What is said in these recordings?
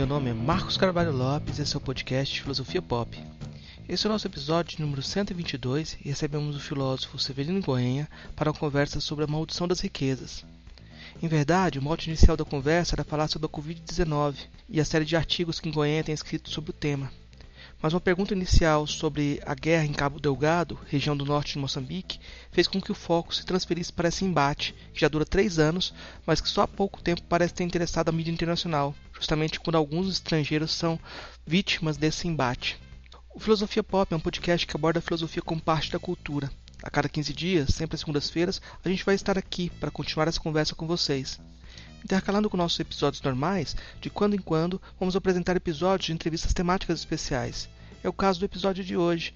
nome é Marcos Carvalho Lopes e esse é o podcast Filosofia Pop. Esse é o nosso episódio número 122 e recebemos o filósofo Severino Goenha para uma conversa sobre a maldição das riquezas. Em verdade, o mote inicial da conversa era falar sobre a Covid-19 e a série de artigos que Goenha tem escrito sobre o tema. Mas uma pergunta inicial sobre a guerra em Cabo Delgado, região do norte de Moçambique, fez com que o foco se transferisse para esse embate, que já dura 3 anos, mas que só há pouco tempo parece ter interessado a mídia internacional, justamente quando alguns estrangeiros são vítimas desse embate. O Filosofia Pop é um podcast que aborda a filosofia como parte da cultura. A cada 15 dias, sempre às segundas-feiras, a gente vai estar aqui para continuar essa conversa com vocês. Intercalando com nossos episódios normais, de quando em quando, vamos apresentar episódios de entrevistas temáticas especiais. É o caso do episódio de hoje.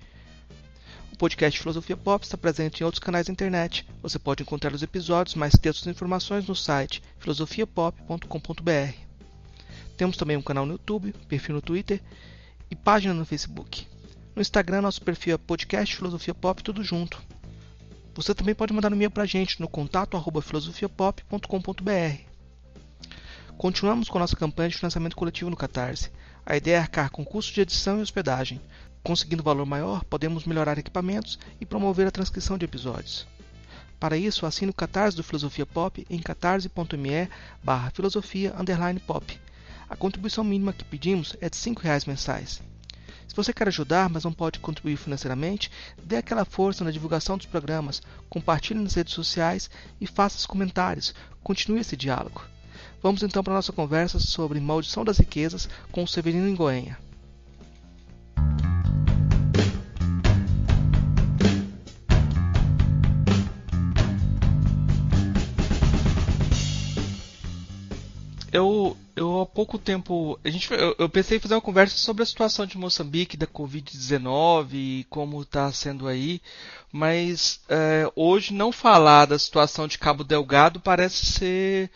O podcast Filosofia Pop está presente em outros canais da internet. Você pode encontrar os episódios, mais textos e informações no site filosofiapop.com.br. Temos também um canal no YouTube, perfil no Twitter e página no Facebook. No Instagram, nosso perfil é podcast Filosofia Pop, tudo junto. Você também pode mandar um e-mail para a gente no contato@filosofiapop.com.br. Continuamos com a nossa campanha de financiamento coletivo no Catarse. A ideia é arcar com custos de edição e hospedagem. Conseguindo valor maior, podemos melhorar equipamentos e promover a transcrição de episódios. Para isso, assine o Catarse do Filosofia Pop em catarse.me/filosofia_pop. A contribuição mínima que pedimos é de R$5 mensais. Se você quer ajudar, mas não pode contribuir financeiramente, dê aquela força na divulgação dos programas, compartilhe nas redes sociais e faça os comentários. Continue esse diálogo. Vamos então para a nossa conversa sobre Maldição das Riquezas com o Severino Goenha. Eu há pouco tempo, eu pensei em fazer uma conversa sobre a situação de Moçambique, da Covid-19 e como está sendo aí, mas hoje não falar da situação de Cabo Delgado parece ser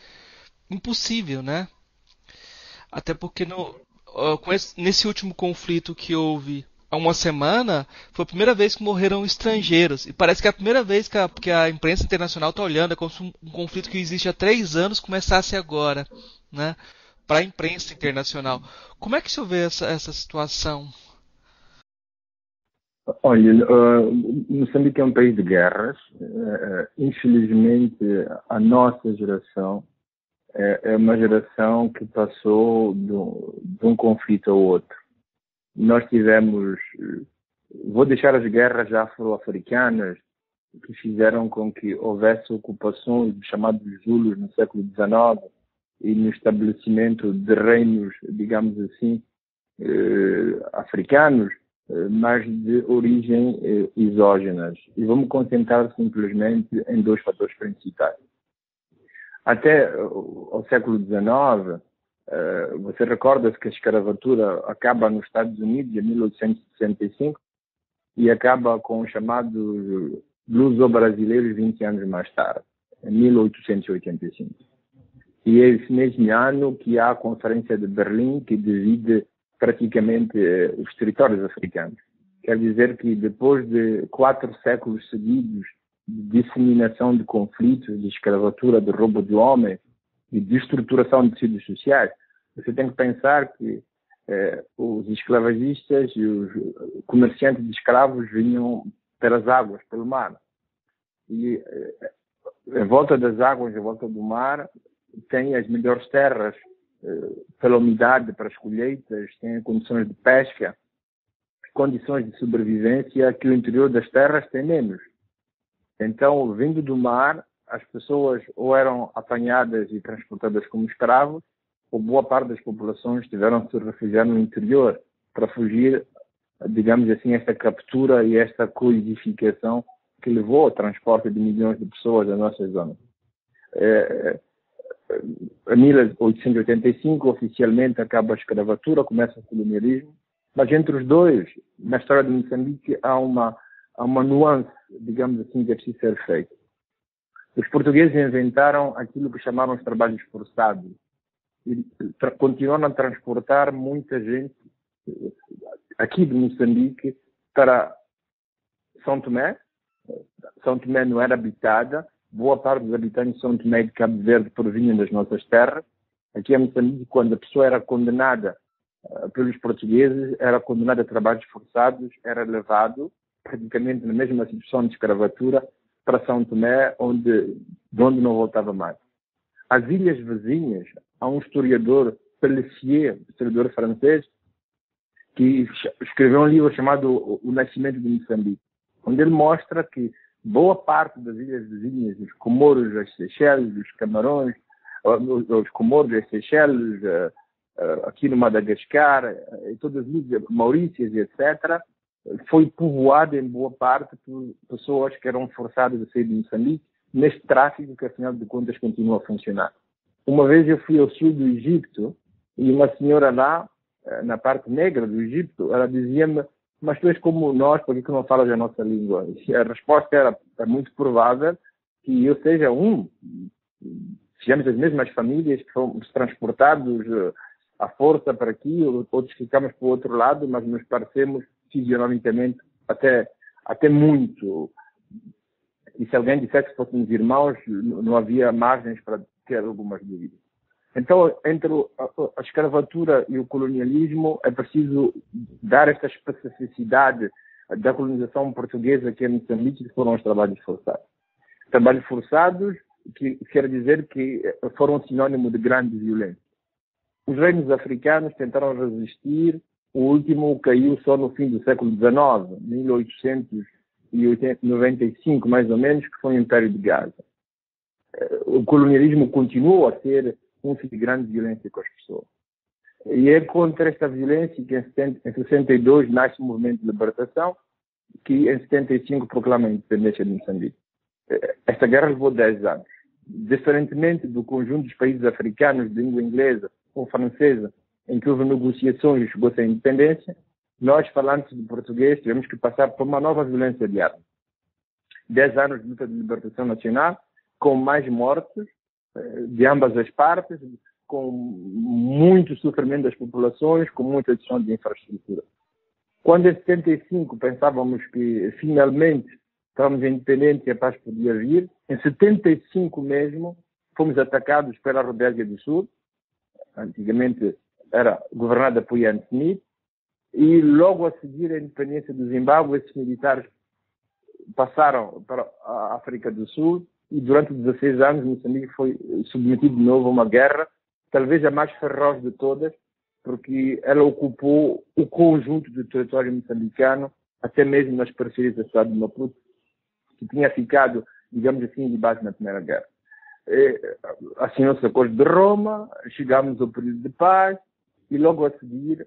impossível, né? Até porque nesse último conflito que houve há uma semana, foi a primeira vez que morreram estrangeiros. E parece que é a primeira vez que a imprensa internacional está olhando, é como se um conflito que existe há 3 anos começasse agora, né? Para a imprensa internacional. Como é que o senhor vê essa situação? Olha, Moçambique é um país de guerras. Infelizmente, a nossa geração é uma geração que passou de um conflito ao outro. Nós tivemos, vou deixar as guerras afro-africanas, que fizeram com que houvesse ocupações dos chamados Zulus no século XIX e no estabelecimento de reinos, digamos assim, africanos, mas de origem exógenas. E vamos concentrar simplesmente em 2 fatores principais. Até ao século XIX, você recorda-se que a escravatura acaba nos Estados Unidos em 1865 e acaba com os chamados luso-brasileiros 20 anos mais tarde, em 1885. E é esse mesmo ano que há a Conferência de Berlim, que divide praticamente os territórios africanos. Quer dizer que depois de 4 séculos seguidos de disseminação de conflitos, de escravatura, de roubo de homens, de destruturação de tecidos sociais, você tem que pensar que os esclavagistas e os comerciantes de escravos vinham pelas águas, pelo mar. E em volta das águas, em volta do mar, tem as melhores terras pela umidade para as colheitas, tem condições de pesca, condições de sobrevivência que o interior das terras tem menos. Então, vindo do mar, as pessoas ou eram apanhadas e transportadas como escravos, ou boa parte das populações tiveram que se refugiar no interior para fugir, digamos assim, esta captura e esta coisificação que levou ao transporte de milhões de pessoas da nossa zona. Em 1885, oficialmente, acaba a escravatura, começa o colonialismo, mas entre os dois, na história de Moçambique, há uma nuance, digamos assim, que é preciso ser feita. Os portugueses inventaram aquilo que chamaram os trabalhos forçados e continuaram a transportar muita gente aqui de Moçambique para São Tomé. São Tomé não era habitada, boa parte dos habitantes de São Tomé e de Cabo Verde provinham das nossas terras. Aqui em Moçambique, quando a pessoa era condenada pelos portugueses, era condenado a trabalhos forçados, era levado praticamente na mesma situação de escravatura para São Tomé, de onde não voltava mais. As ilhas vizinhas, há um historiador, Pelletier, historiador francês, que escreveu um livro chamado O Nascimento de Moçambique, onde ele mostra que boa parte das ilhas vizinhas, os Comoros, as Seychelles, os Camarões, os Comoros, as Seychelles, aqui no Madagascar, e todas as ilhas, Maurícias, etc., foi povoada em boa parte por pessoas que eram forçadas a sair de Moçambique, neste tráfico que, afinal de contas, continua a funcionar. Uma vez eu fui ao sul do Egito e uma senhora lá, na parte negra do Egito, ela dizia-me: mas tu és como nós, por que não falas a nossa língua? E a resposta era: é muito provável que eu seja sejamos as mesmas famílias que fomos transportados à força para aqui, outros ficamos para o outro lado, mas nos parecemos fisionomicamente até muito. E se alguém dissesse que fôssemos irmãos, não havia margens para ter algumas dúvidas. Então, entre a escravatura e o colonialismo, é preciso dar esta especificidade da colonização portuguesa que é Moçambique, que foram os trabalhos forçados. Trabalhos forçados, que quer dizer que foram sinônimo de grande violência. Os reinos africanos tentaram resistir, o último caiu só no fim do século XIX, 1895 mais ou menos, que foi o Império de Gaza. O colonialismo continuou a ser um de grande violência com as pessoas. E é contra esta violência que em 62 nasce o Movimento de Libertação, que em 75 proclama a independência de Moçambique. Esta guerra levou 10 anos. Diferentemente do conjunto dos países africanos de língua inglesa ou francesa, em que houve negociações e chegou-se à independência, nós, falantes de português, tivemos que passar por uma nova violência de armas. 10 anos de luta de libertação nacional, com mais mortes de ambas as partes, com muito sofrimento das populações, com muita destruição de infraestrutura. Quando em 75 pensávamos que finalmente estávamos independentes e a paz podia vir, em 75 mesmo fomos atacados pela Rodésia do Sul, antigamente era governada por Ian Smith, e logo a seguir a independência do Zimbábue, esses militares passaram para a África do Sul e durante 16 anos Moçambique foi submetido de novo a uma guerra, talvez a mais feroz de todas, porque ela ocupou o conjunto do território moçambicano, até mesmo nas periferias da cidade de Maputo, que tinha ficado, digamos assim, de base na Primeira Guerra. Assinou-se o Acordo de Roma, chegámos ao período de paz e logo a seguir,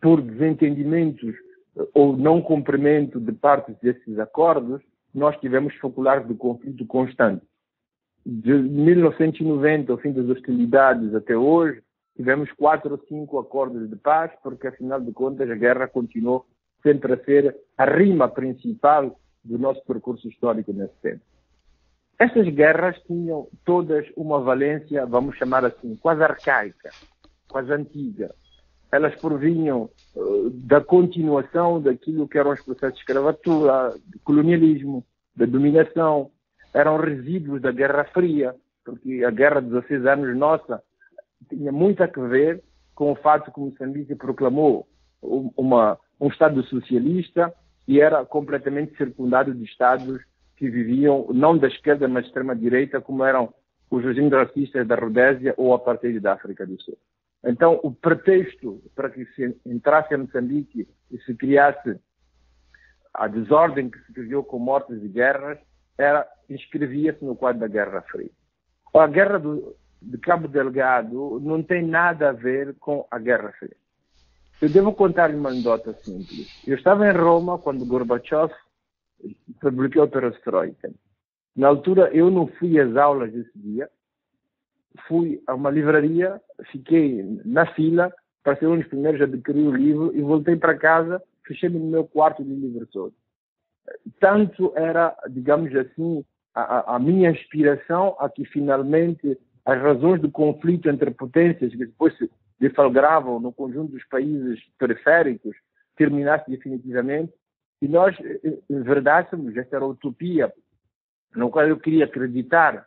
por desentendimentos ou não cumprimento de partes desses acordos, nós tivemos foculares de conflito constante. De 1990, ao fim das hostilidades até hoje, tivemos 4 ou 5 acordos de paz, porque, afinal de contas, a guerra continuou sempre a ser a rima principal do nosso percurso histórico nesse tempo. Estas guerras tinham todas uma valência, vamos chamar assim, quase arcaica, quase antiga. Elas provinham da continuação daquilo que eram os processos de escravatura, de colonialismo, da dominação. Eram resíduos da Guerra Fria, porque a Guerra de 16 anos nossa tinha muito a ver com o fato que Moçambique proclamou um Estado socialista e era completamente circundado de Estados que viviam não da esquerda, mas da extrema-direita, como eram os regimes racistas da Rodésia ou a apartheid da África do Sul. Então, o pretexto para que se entrasse a Moçambique e se criasse a desordem que se criou com mortes e guerras inscrevia-se no quadro da Guerra Fria. A Guerra de Cabo Delgado não tem nada a ver com a Guerra Fria. Eu devo contar-lhe uma anedota simples. Eu estava em Roma quando Gorbachev publicou a Perestroika. Na altura, eu não fui às aulas desse dia, fui a uma livraria, fiquei na fila para ser um dos primeiros a adquirir o livro e voltei para casa, fechei-me no meu quarto de livro todo. Tanto era, digamos assim, a minha inspiração a que finalmente as razões de conflito entre potências que depois se deflagravam no conjunto dos países periféricos terminassem definitivamente e nós enverdássemos esta utopia no qual eu queria acreditar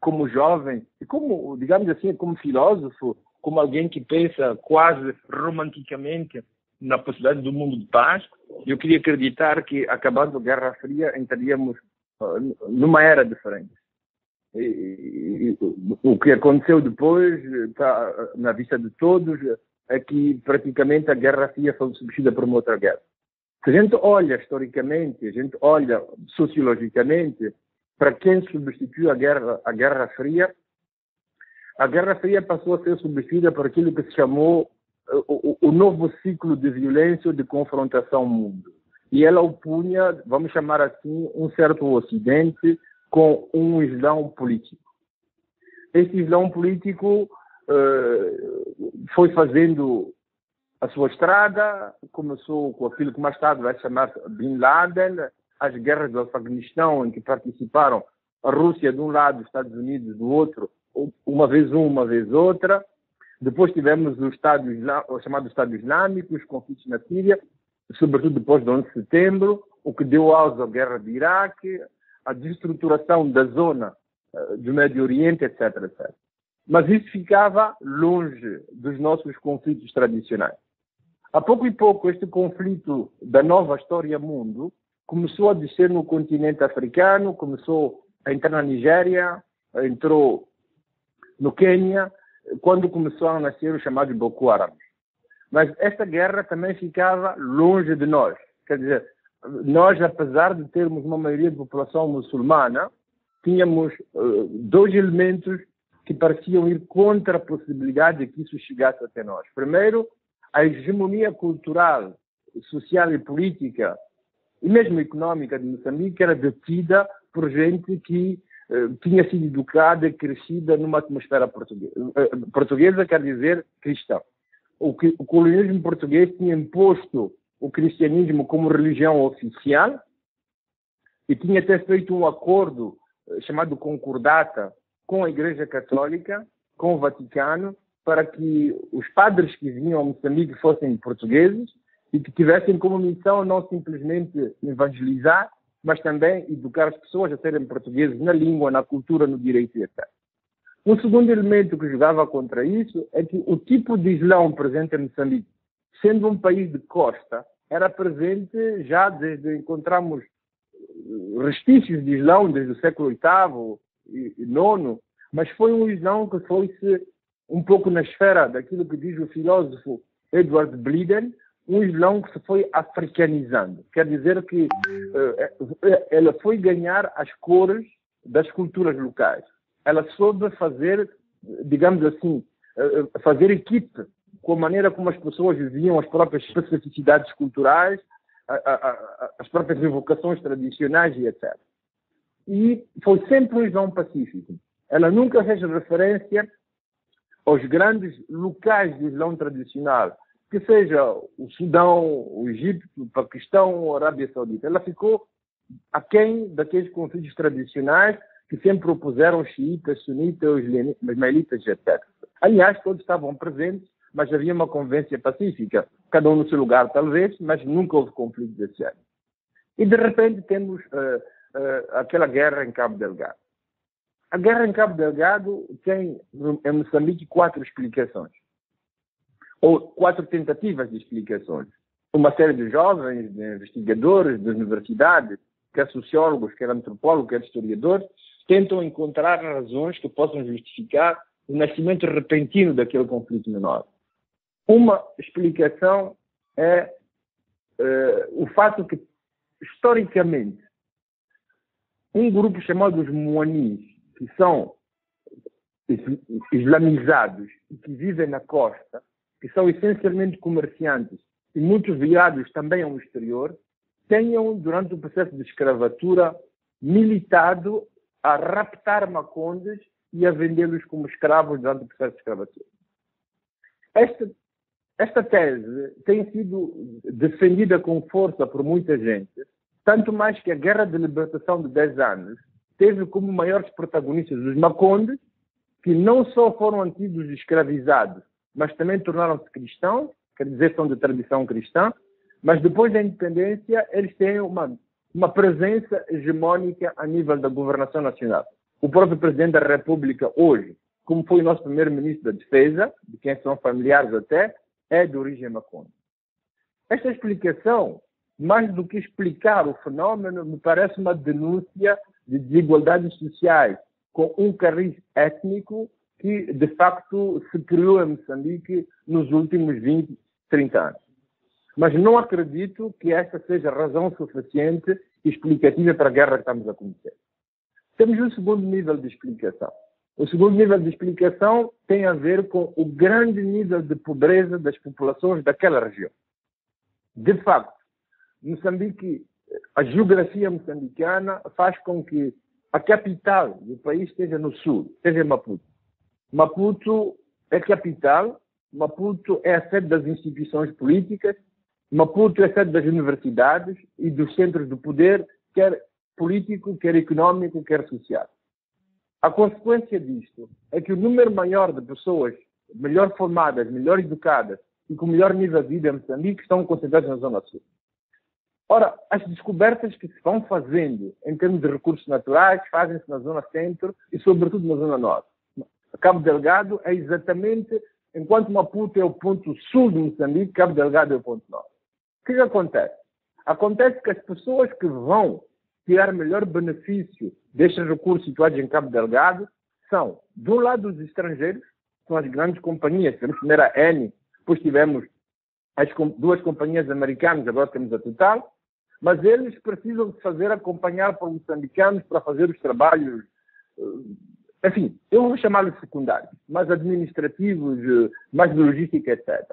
como jovem e como, digamos assim, como filósofo como alguém que pensa quase romanticamente na possibilidade do mundo de paz. Eu queria acreditar que, acabando a Guerra Fria, entraríamos numa era diferente. E o que aconteceu depois está na vista de todos, é que praticamente a Guerra Fria foi substituída por uma outra guerra. Se a gente olha historicamente, a gente olha sociologicamente para quem substituiu a Guerra Fria passou a ser substituída por aquilo que se chamou o novo ciclo de violência ou de confrontação ao mundo. E ela opunha, vamos chamar assim, um certo Ocidente com um Islão político. Esse Islão político foi fazendo a sua estrada, começou com aquilo que mais tarde vai chamar Bin Laden, as guerras do Afeganistão, em que participaram a Rússia de um lado, os Estados Unidos do outro, uma vez outra. Depois tivemos o chamado Estado Islâmico, os conflitos na Síria, sobretudo depois do 11 de setembro, o que deu auge à guerra de Iraque, a destruturação da zona do Médio Oriente, etc, etc. Mas isso ficava longe dos nossos conflitos tradicionais. A pouco e pouco, este conflito da nova história mundo começou a descer no continente africano, começou a entrar na Nigéria, entrou no Quênia, quando começou a nascer o chamado Boko Haram. Mas esta guerra também ficava longe de nós. Quer dizer, nós, apesar de termos uma maioria de população muçulmana, tínhamos dois elementos que pareciam ir contra a possibilidade de que isso chegasse até nós. Primeiro, a hegemonia cultural, social e política, e mesmo económica de Moçambique, era detida por gente que tinha sido educada e crescida numa atmosfera portuguesa. Portuguesa quer dizer cristã. O colonialismo português tinha imposto o cristianismo como religião oficial e tinha até feito um acordo chamado Concordata com a Igreja Católica, com o Vaticano, para que os padres que vinham a Moçambique fossem portugueses e que tivessem como missão não simplesmente evangelizar, mas também educar as pessoas a serem portugueses na língua, na cultura, no direito, etc. Um segundo elemento que jogava contra isso é que o tipo de Islão presente em Moçambique, sendo um país de costa, era presente já desde encontramos restícios de Islão desde o século VIII e IX, mas foi um Islão que foi-se um pouco na esfera daquilo que diz o filósofo Edward Blyden, um Islão que se foi africanizando. Quer dizer que ela foi ganhar as cores das culturas locais. Ela soube fazer, digamos assim, fazer equipe com a maneira como as pessoas viviam as próprias especificidades culturais, as próprias evocações tradicionais e etc. E foi sempre um Islão pacífico. Ela nunca fez referência aos grandes locais do Islão tradicional, que seja o Sudão, o Egito, o Paquistão, a Arábia Saudita. Ela ficou aquém daqueles conflitos tradicionais que sempre opuseram os xiitas, sunitas, os ismaelitas, etc. Aliás, todos estavam presentes, mas havia uma convivência pacífica, cada um no seu lugar talvez, mas nunca houve conflito desse ano. E de repente temos aquela guerra em Cabo Delgado. A guerra em Cabo Delgado tem em Moçambique 4 explicações, ou 4 tentativas de explicações. Uma série de jovens, de investigadores, de universidades, quer sociólogos, quer antropólogos, quer historiadores, tentam encontrar razões que possam justificar o nascimento repentino daquele conflito no norte. Uma explicação é o fato que, historicamente, um grupo chamado os Moanis, que são islamizados e que vivem na costa, que são essencialmente comerciantes e muitos virados também ao exterior, tenham, durante o processo de escravatura, militado a raptar macondes e a vendê-los como escravos durante o processo de escravatura. Esta tese tem sido defendida com força por muita gente, tanto mais que a Guerra de Libertação de 10 anos teve como maiores protagonistas os macondes, que não só foram antigos escravizados, mas também tornaram-se cristãos, quer dizer, são de tradição cristã, mas depois da independência eles têm uma presença hegemônica a nível da governação nacional. O próprio presidente da República hoje, como foi o nosso primeiro-ministro da Defesa, de quem são familiares até, é de origem maconha. Esta explicação, mais do que explicar o fenómeno, me parece uma denúncia de desigualdades sociais, com um cariz étnico que, de facto, se criou em Moçambique nos últimos 20, 30 anos. Mas não acredito que esta seja razão suficiente e explicativa para a guerra que estamos a cometer. Temos um segundo nível de explicação. O segundo nível de explicação tem a ver com o grande nível de pobreza das populações daquela região. De facto, Moçambique, a geografia moçambicana faz com que a capital do país esteja no sul, esteja em Maputo. Maputo é capital, Maputo é a sede das instituições políticas, Maputo é a sede das universidades e dos centros do poder, quer político, quer económico, quer social. A consequência disto é que o número maior de pessoas melhor formadas, melhor educadas e com melhor nível de vida em Moçambique estão concentradas na Zona Sul. Ora, as descobertas que se vão fazendo em termos de recursos naturais fazem-se na Zona Centro e, sobretudo, na Zona Norte. Cabo Delgado é exatamente, enquanto Maputo é o ponto sul de Moçambique, Cabo Delgado é o ponto norte. O que acontece? Acontece que as pessoas que vão tirar melhor benefício destes recursos situados em Cabo Delgado são, de um lado, os estrangeiros, são as grandes companhias. Tivemos primeiro a Eni, depois tivemos as duas companhias americanas, agora temos a Total, mas eles precisam de fazer acompanhar por moçambicanos para fazer os trabalhos, enfim, eu vou chamá-los secundários, mais administrativos, mais de logística, etc.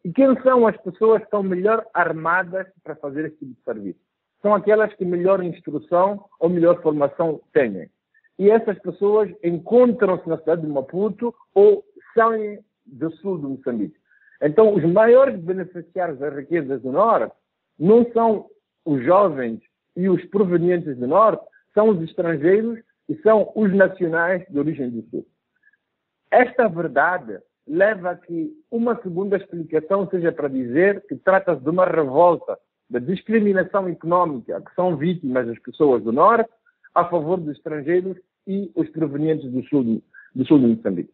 E quem são as pessoas que estão melhor armadas para fazer esse tipo de serviço? São aquelas que melhor instrução ou melhor formação têm. E essas pessoas encontram-se na cidade de Maputo ou saem do sul de Moçambique. Então, os maiores beneficiários das riquezas do Norte não são os jovens e os provenientes do Norte, são os estrangeiros e são os nacionais de origem do Sul. Esta verdade leva a que uma segunda explicação seja para dizer que trata-se de uma revolta da discriminação económica que são vítimas as pessoas do Norte a favor dos estrangeiros e os provenientes do Sul de Moçambique.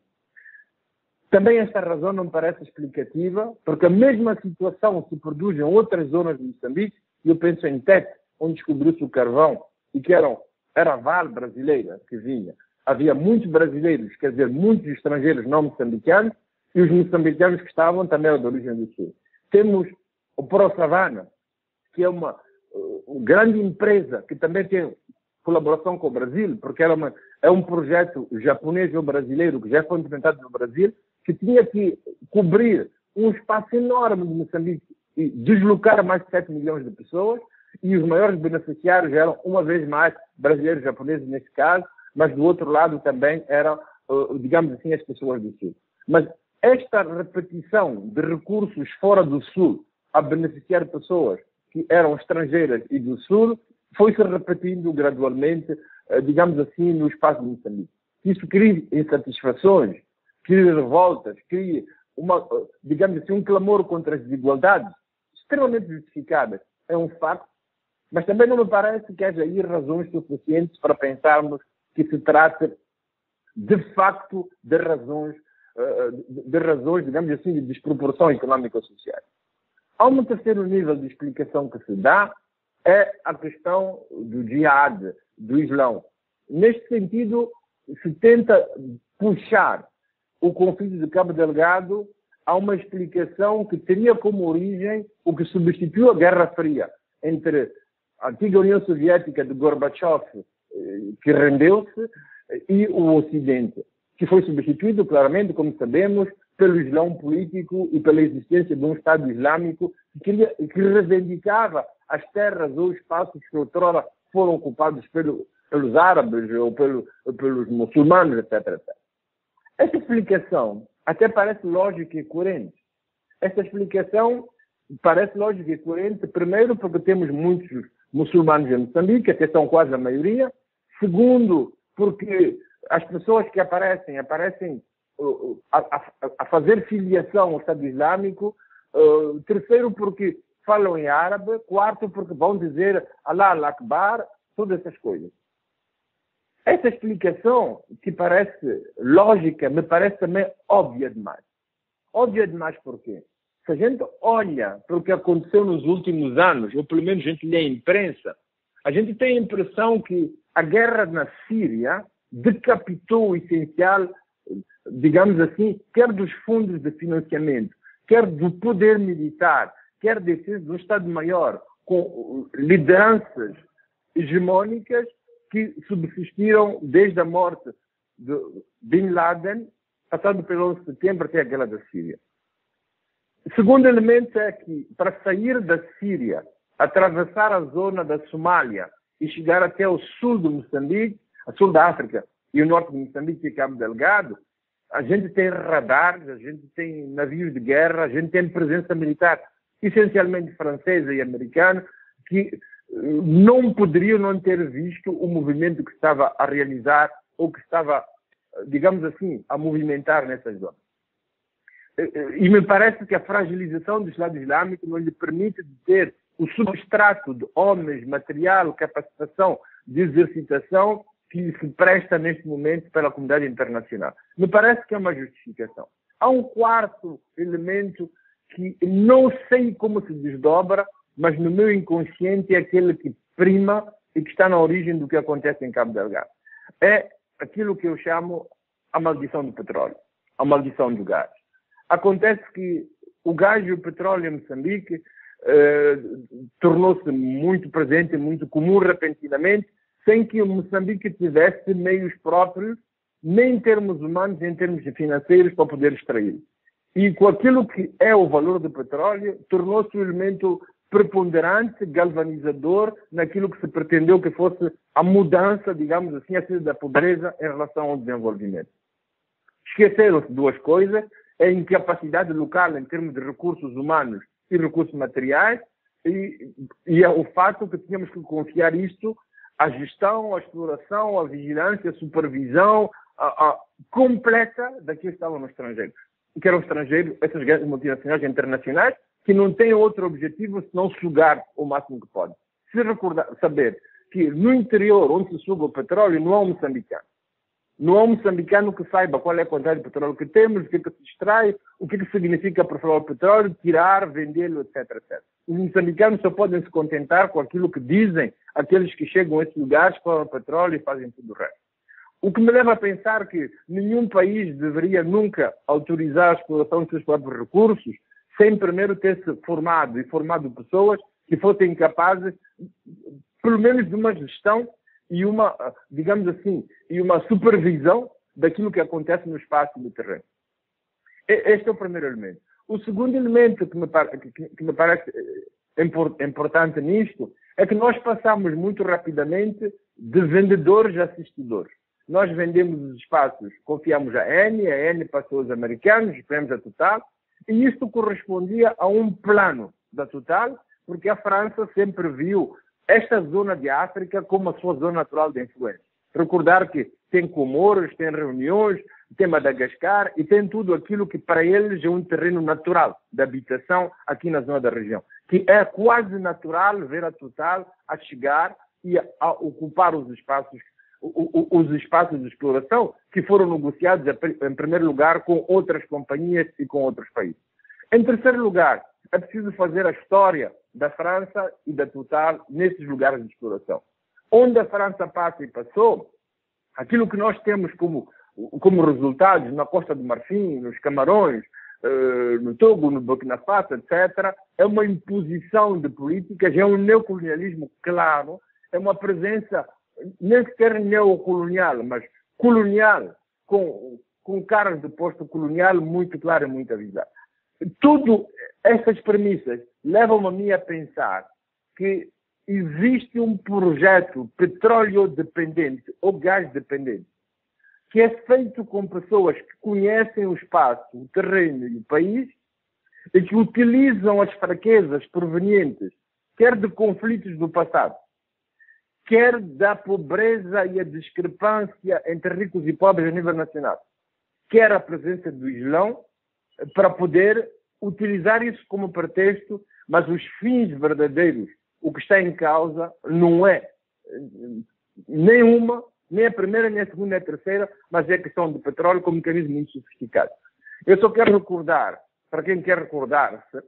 Também esta razão não me parece explicativa, porque a mesma situação se produz em outras zonas de Moçambique. Eu penso em Tete, onde descobriu-se o carvão, e que era a Vale brasileira que vinha. Havia muitos brasileiros, quer dizer, muitos estrangeiros não moçambicanos, e os moçambicanos que estavam também eram de origem do Sul. Temos o Pro Savana, que é uma grande empresa que também tem colaboração com o Brasil, porque é um projeto japonês ou brasileiro que já foi implementado no Brasil, que tinha que cobrir um espaço enorme de Moçambique e deslocar mais de 7 milhões de pessoas, e os maiores beneficiários eram, uma vez mais, brasileiros, japoneses nesse caso, mas do outro lado também eram, digamos assim, as pessoas do Sul. Mas esta repetição de recursos fora do Sul a beneficiar pessoas que eram estrangeiras e do Sul foi-se repetindo gradualmente, digamos assim, no espaço de Moçambique. Isso cria insatisfações, cria revoltas, cria digamos assim, um clamor contra as desigualdades extremamente justificadas. É um facto, mas também não me parece que haja aí razões suficientes para pensarmos que se trata, de facto, de razões, digamos assim, de desproporção económico-social. Há um terceiro nível de explicação que se dá, é a questão do jihad, do Islão. Neste sentido, se tenta puxar o conflito de Cabo Delgado a uma explicação que teria como origem o que substituiu a Guerra Fria entre a antiga União Soviética de Gorbachev, que rendeu-se, e o Ocidente, que foi substituído, claramente, como sabemos, pelo Islão político e pela existência de um Estado Islâmico que reivindicava as terras ou espaços que outrora foram ocupados pelos árabes ou pelos muçulmanos, etc, etc. Essa explicação até parece lógica e coerente. Essa explicação parece lógica e coerente, primeiro, porque temos muitos muçulmanos em Moçambique, até são quase a maioria. Segundo, porque as pessoas que aparecem a fazer filiação ao Estado Islâmico. Terceiro, porque falam em árabe. Quarto, porque vão dizer Allah Akbar, todas essas coisas. Essa explicação, que parece lógica, me parece também óbvia demais. Óbvia demais por quê? Se a gente olha para o que aconteceu nos últimos anos, ou pelo menos a gente lê a imprensa, a gente tem a impressão que a guerra na Síria decapitou o essencial, digamos assim, quer dos fundos de financiamento, quer do poder militar, quer de um Estado-Maior, com lideranças hegemónicas que subsistiram desde a morte de Bin Laden, passado pelo 11 de setembro até a guerra da Síria. O segundo elemento é que, para sair da Síria, atravessar a zona da Somália e chegar até o sul de Moçambique, a sul da África e o norte de Moçambique e Cabo Delgado, a gente tem radares, a gente tem navios de guerra, a gente tem presença militar, essencialmente francesa e americana, que não poderiam não ter visto o movimento que estava a realizar ou que estava, digamos assim, a movimentar nessa zona. E me parece que a fragilização do Estado Islâmico não lhe permite ter o substrato de homens, material, capacitação de exercitação que se presta neste momento pela comunidade internacional. Me parece que é uma justificação. Há um quarto elemento que não sei como se desdobra, mas no meu inconsciente é aquele que prima e que está na origem do que acontece em Cabo Delgado. É aquilo que eu chamo a maldição do petróleo, a maldição do gás. Acontece que o gás e o petróleo em Moçambique tornou-se muito presente, muito comum repentinamente, sem que o Moçambique tivesse meios próprios, nem em termos humanos, nem em termos financeiros, para poder extrair. E com aquilo que é o valor do petróleo, tornou-se um elemento preponderante, galvanizador, naquilo que se pretendeu que fosse a mudança, digamos assim, a saída da pobreza em relação ao desenvolvimento. Esqueceram-se duas coisas: a incapacidade local em termos de recursos humanos e recursos materiais, e é o fato que tínhamos que confiar isto à gestão, à exploração, à vigilância, à supervisão completa daqueles que estavam no estrangeiro. Que eram estrangeiros, essas grandes multinacionais internacionais, que não têm outro objetivo senão sugar o máximo que podem. Se recordar, saber que no interior, onde se suga o petróleo, não há um moçambicano. Não há um moçambicano que saiba qual é a quantidade de petróleo que temos, o que é que se extrai, o que é que significa perfurar o petróleo, tirar, vendê-lo, etc, etc. Os moçambicanos só podem se contentar com aquilo que dizem aqueles que chegam a esses lugares, exploram o petróleo e fazem tudo o resto. O que me leva a pensar que nenhum país deveria nunca autorizar a exploração dos seus próprios recursos sem primeiro ter-se formado pessoas que fossem capazes, pelo menos, de uma gestão e uma, digamos assim, e uma supervisão daquilo que acontece no espaço e no terreno. Este é o primeiro elemento. O segundo elemento que me parece importante nisto é que nós passamos muito rapidamente de vendedores a assistidores. Nós vendemos os espaços, confiamos a Eni passou aos americanos, esperamos a Total, e isto correspondia a um plano da Total, porque a França sempre viu esta zona de África como a sua zona natural de influência. Recordar que tem Comoros, tem Reuniões, tem Madagascar e tem tudo aquilo que para eles é um terreno natural de habitação aqui na zona da região. Que é quase natural ver a Total a chegar e a ocupar os espaços de exploração que foram negociados, em primeiro lugar, com outras companhias e com outros países. Em terceiro lugar, é preciso fazer a história da França e da Total nesses lugares de exploração. Onde a França passa e passou, aquilo que nós temos como resultados na Costa do Marfim, nos Camarões, no Togo, no Burkina Faso, etc., é uma imposição de políticas, é um neocolonialismo claro, é uma presença nem sequer neocolonial, mas colonial, com caras de posto colonial muito claro e muito avisado. Tudo essas premissas levam a mim a pensar que existe um projeto petróleo dependente ou gás dependente, que é feito com pessoas que conhecem o espaço, o terreno e o país e que utilizam as fraquezas provenientes, quer de conflitos do passado, quer da pobreza e a discrepância entre ricos e pobres a nível nacional, quer a presença do Islão, para poder utilizar isso como pretexto, mas os fins verdadeiros, o que está em causa, não é nem uma Nem a primeira, nem a segunda, nem a terceira, mas é questão de petróleo com um mecanismo muito sofisticado. Eu só quero recordar, para quem quer recordar-se,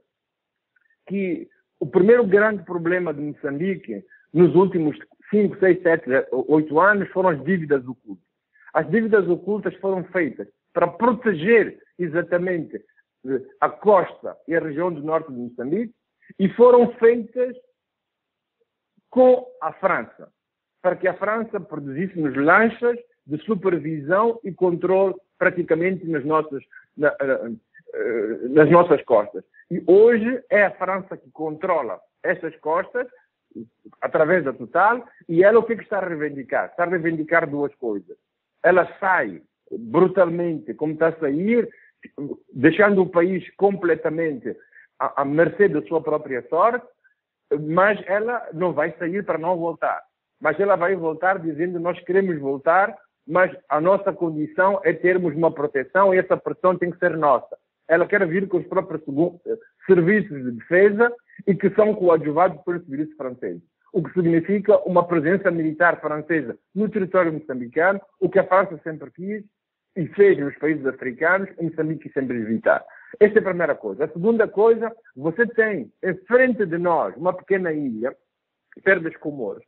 que o primeiro grande problema de Moçambique nos últimos 5, 6, 7, 8 anos foram as dívidas ocultas. As dívidas ocultas foram feitas para proteger exatamente a costa e a região do norte de Moçambique e foram feitas com a França, para que a França produzisse-nos lanchas de supervisão e controle praticamente nas nossas costas. E hoje é a França que controla essas costas através da Total, e ela o que está a reivindicar? Está a reivindicar duas coisas. Ela sai brutalmente, como está a sair, deixando o país completamente à mercê da sua própria sorte, mas ela não vai sair para não voltar. Mas ela vai voltar dizendo: nós queremos voltar, mas a nossa condição é termos uma proteção e essa proteção tem que ser nossa. Ela quer vir com os próprios serviços de defesa e que são coadjuvados pelos serviços franceses. O que significa uma presença militar francesa no território moçambicano, o que a França sempre quis e fez nos países africanos, e Moçambique sempre evitar. Esta é a primeira coisa. A segunda coisa, você tem em frente de nós uma pequena ilha, perto das Comoros,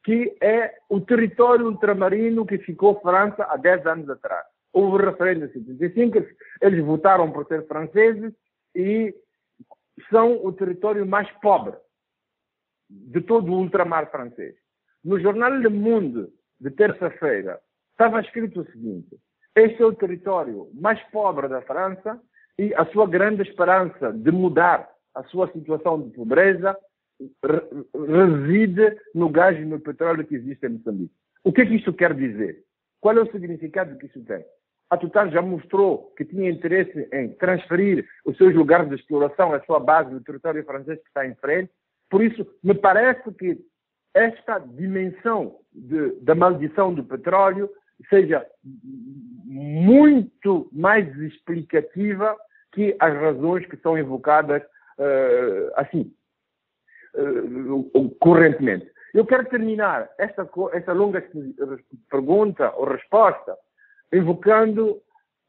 que é o território ultramarino que ficou França há 10 anos atrás. Houve referendo em 75, eles votaram por ser franceses e são o território mais pobre de todo o ultramar francês. No jornal Le Monde, de terça-feira, estava escrito o seguinte: este é o território mais pobre da França e a sua grande esperança de mudar a sua situação de pobreza reside no gás e no petróleo que existe em Moçambique. O que é que isto quer dizer? Qual é o significado que isso tem? A Total já mostrou que tinha interesse em transferir os seus lugares de exploração, a sua base no território francês que está em frente. Por isso, me parece que esta dimensão da maldição do petróleo seja muito mais explicativa que as razões que são invocadas correntemente. Eu quero terminar esta longa pergunta ou resposta invocando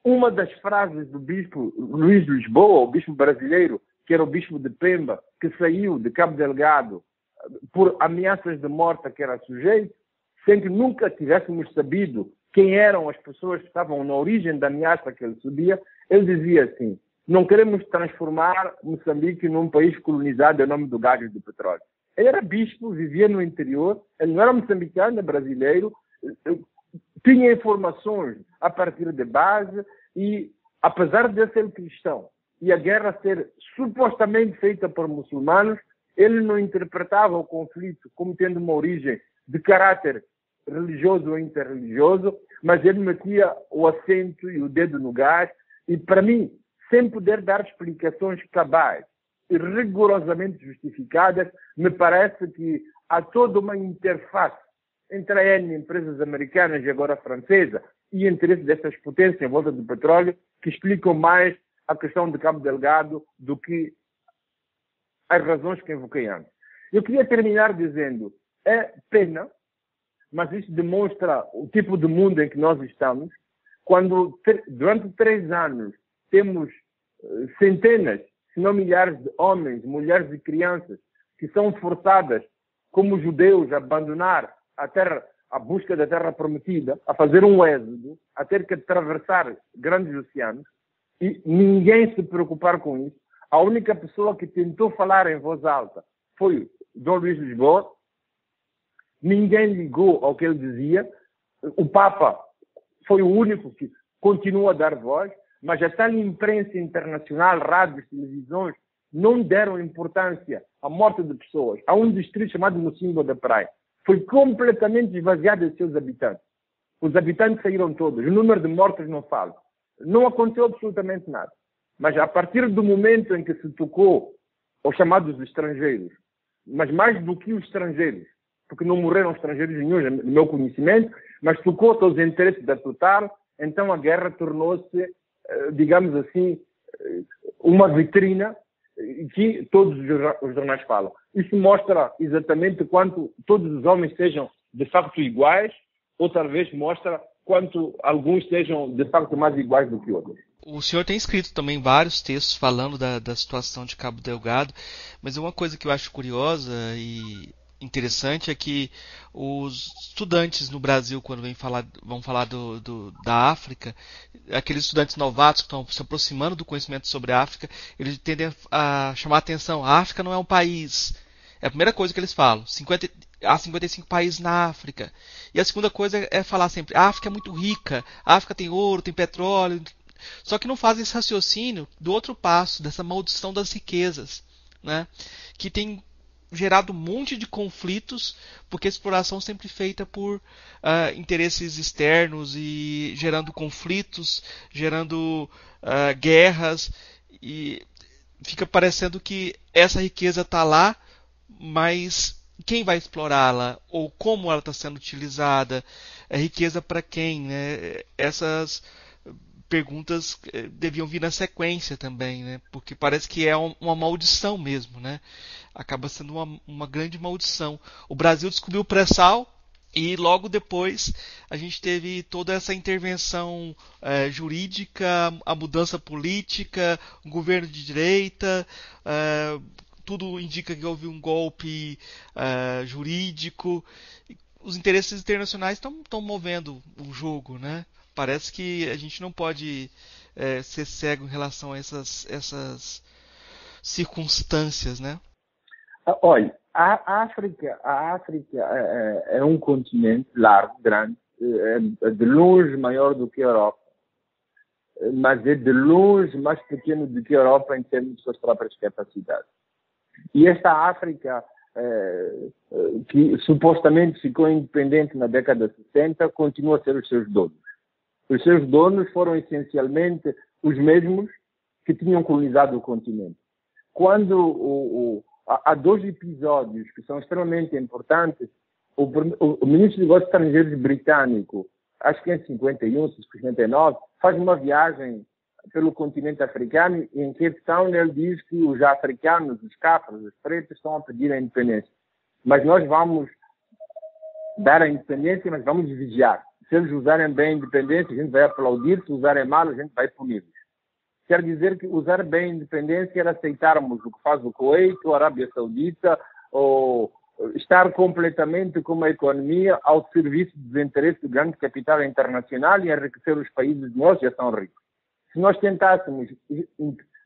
uma das frases do bispo Luís de Lisboa, o bispo brasileiro, que era o bispo de Pemba, que saiu de Cabo Delgado por ameaças de morte a que era sujeito, sem que nunca tivéssemos sabido quem eram as pessoas que estavam na origem da ameaça que ele subia. Ele dizia assim: não queremos transformar Moçambique num país colonizado em nome do gás e do petróleo. Ele era bispo, vivia no interior, ele não era moçambicano, é brasileiro, tinha informações a partir de base e, apesar de ser cristão e a guerra ser supostamente feita por muçulmanos, ele não interpretava o conflito como tendo uma origem de caráter religioso ou interreligioso, mas ele metia o acento e o dedo no gás e, para mim, sem poder dar explicações cabais e rigorosamente justificadas, me parece que há toda uma interface entre a Eni, empresas americanas e agora francesa, e o interesse dessas potências em volta do petróleo, que explicam mais a questão de Cabo Delgado do que as razões que invoquei antes. Eu queria terminar dizendo: é pena, mas isso demonstra o tipo de mundo em que nós estamos, quando durante 3 anos temos centenas, se não milhares de homens, mulheres e crianças que são forçadas, como judeus, a abandonar a busca da terra prometida, a fazer um êxodo, a ter que atravessar grandes oceanos, e ninguém se preocupar com isso. A única pessoa que tentou falar em voz alta foi Dom Luís de Lisboa. Ninguém ligou ao que ele dizia. O Papa foi o único que continua a dar voz, mas a tal imprensa internacional, rádios, televisões, não deram importância à morte de pessoas. Há um distrito chamado Mocimboa da Praia. Foi completamente esvaziado de seus habitantes. Os habitantes saíram todos. O número de mortos não fala. Não aconteceu absolutamente nada. Mas a partir do momento em que se tocou aos chamados estrangeiros, mas mais do que os estrangeiros, porque não morreram estrangeiros nenhum, no meu conhecimento, mas tocou-se aos interesses da Total, então a guerra tornou-se, digamos assim, uma vitrina que todos os jornais falam. Isso mostra exatamente quanto todos os homens sejam de facto iguais, ou talvez mostra quanto alguns sejam de facto mais iguais do que outros. O senhor tem escrito também vários textos falando da situação de Cabo Delgado, mas uma coisa que eu acho curiosa e interessante é que os estudantes no Brasil, quando vão falar da África, aqueles estudantes novatos que estão se aproximando do conhecimento sobre a África, eles tendem a chamar a atenção. A África não é um país. É a primeira coisa que eles falam. Há 55 países na África. E a segunda coisa é falar sempre: a África é muito rica, a África tem ouro, tem petróleo. Só que não fazem esse raciocínio do outro passo, dessa maldição das riquezas, né? Que tem gerado um monte de conflitos, porque a exploração sempre feita por interesses externos e gerando conflitos, gerando guerras, e fica parecendo que essa riqueza está lá, mas quem vai explorá-la ou como ela está sendo utilizada, é riqueza para quem, né? Essas perguntas deviam vir na sequência também, né? Porque parece que é uma maldição mesmo, né? Acaba sendo uma grande maldição. O Brasil descobriu o pré-sal e logo depois a gente teve toda essa intervenção jurídica, a mudança política, um governo de direita, tudo indica que houve um golpe jurídico. Os interesses internacionais estão movendo o jogo, né? Parece que a gente não pode ser cego em relação a essas circunstâncias, né? Olha, a África é um continente largo, grande, é de longe maior do que a Europa, mas é de longe mais pequeno do que a Europa em termos de suas próprias capacidades. E esta África, que supostamente ficou independente na década de 60, continua a ser os seus donos. Os seus donos foram essencialmente os mesmos que tinham colonizado o continente. Quando há dois episódios que são extremamente importantes, o ministro dos Negócios Estrangeiros britânico, acho que em 51, 59, faz uma viagem pelo continente africano e em Cape Town ele diz que os africanos, os cafres, os pretos, estão a pedir a independência. Mas nós vamos dar a independência, mas vamos vigiar. Se eles usarem bem a independência, a gente vai aplaudir. Se usarem mal, a gente vai punir-los. Quer dizer que usar bem a independência era aceitarmos o que faz o Kuwait, ou a Arábia Saudita, ou estar completamente com uma economia ao serviço dos interesses do grande capital internacional e enriquecer os países que nós já são ricos. Se nós tentássemos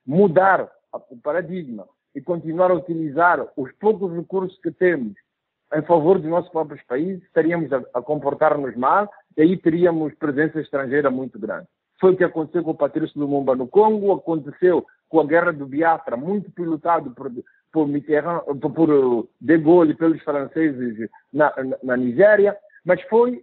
mudar o paradigma e continuar a utilizar os poucos recursos que temos em favor dos nossos próprios países, estaríamos a comportar-nos mal e aí teríamos presença estrangeira muito grande. Foi o que aconteceu com o Patrício Lumumba no Congo, aconteceu com a guerra do Biafra, muito pilotado por Mitterrand, por De Gaulle e pelos franceses na Nigéria, mas foi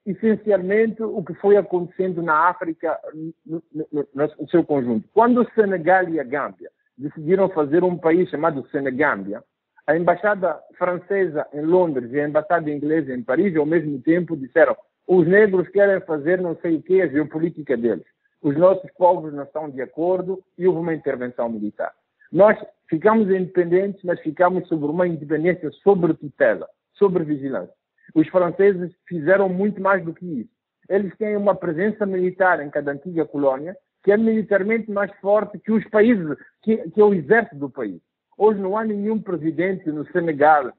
essencialmente o que foi acontecendo na África no seu conjunto. Quando o Senegal e a Gâmbia decidiram fazer um país chamado Senegâmbia, a embaixada francesa em Londres e a embaixada inglesa em Paris, ao mesmo tempo, disseram: os negros querem fazer não sei o que, a geopolítica deles. Os nossos povos não estão de acordo e houve uma intervenção militar. Nós ficamos independentes, mas ficamos sobre uma independência sobre tutela, sobre vigilância. Os franceses fizeram muito mais do que isso. Eles têm uma presença militar em cada antiga colônia que é militarmente mais forte que os países, que é o exército do país. Hoje não há nenhum presidente no Senegal,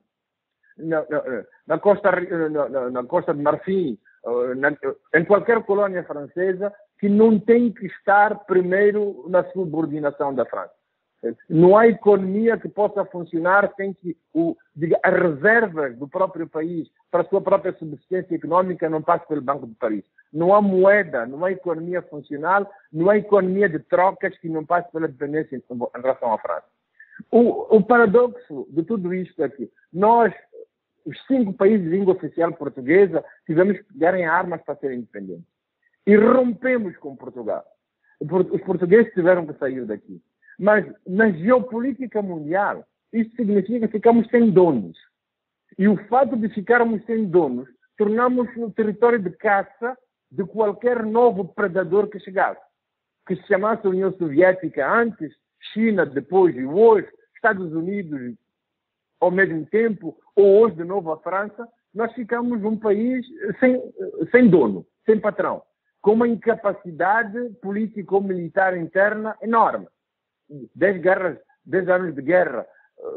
na Costa de Marfim, em qualquer colônia francesa, que não tem que estar primeiro na subordinação da França. Não há economia que possa funcionar sem que as reservas do próprio país para a sua própria subsistência econômica não passe pelo Banco de Paris. Não há moeda, não há economia funcional, não há economia de trocas que não passe pela dependência em relação à França. O paradoxo de tudo isto é que nós, os 5 países de língua oficial portuguesa, tivemos que pegarem armas para serem independentes. E rompemos com Portugal. Os portugueses tiveram que sair daqui. Mas na geopolítica mundial, isso significa que ficamos sem donos. E o fato de ficarmos sem donos, tornamos no território de caça de qualquer novo predador que chegasse. Que se chamasse União Soviética antes, China depois e hoje, Estados Unidos ao mesmo tempo, ou hoje de novo a França, nós ficamos um país sem dono, sem patrão, com uma incapacidade político-militar interna enorme. 10 anos de guerra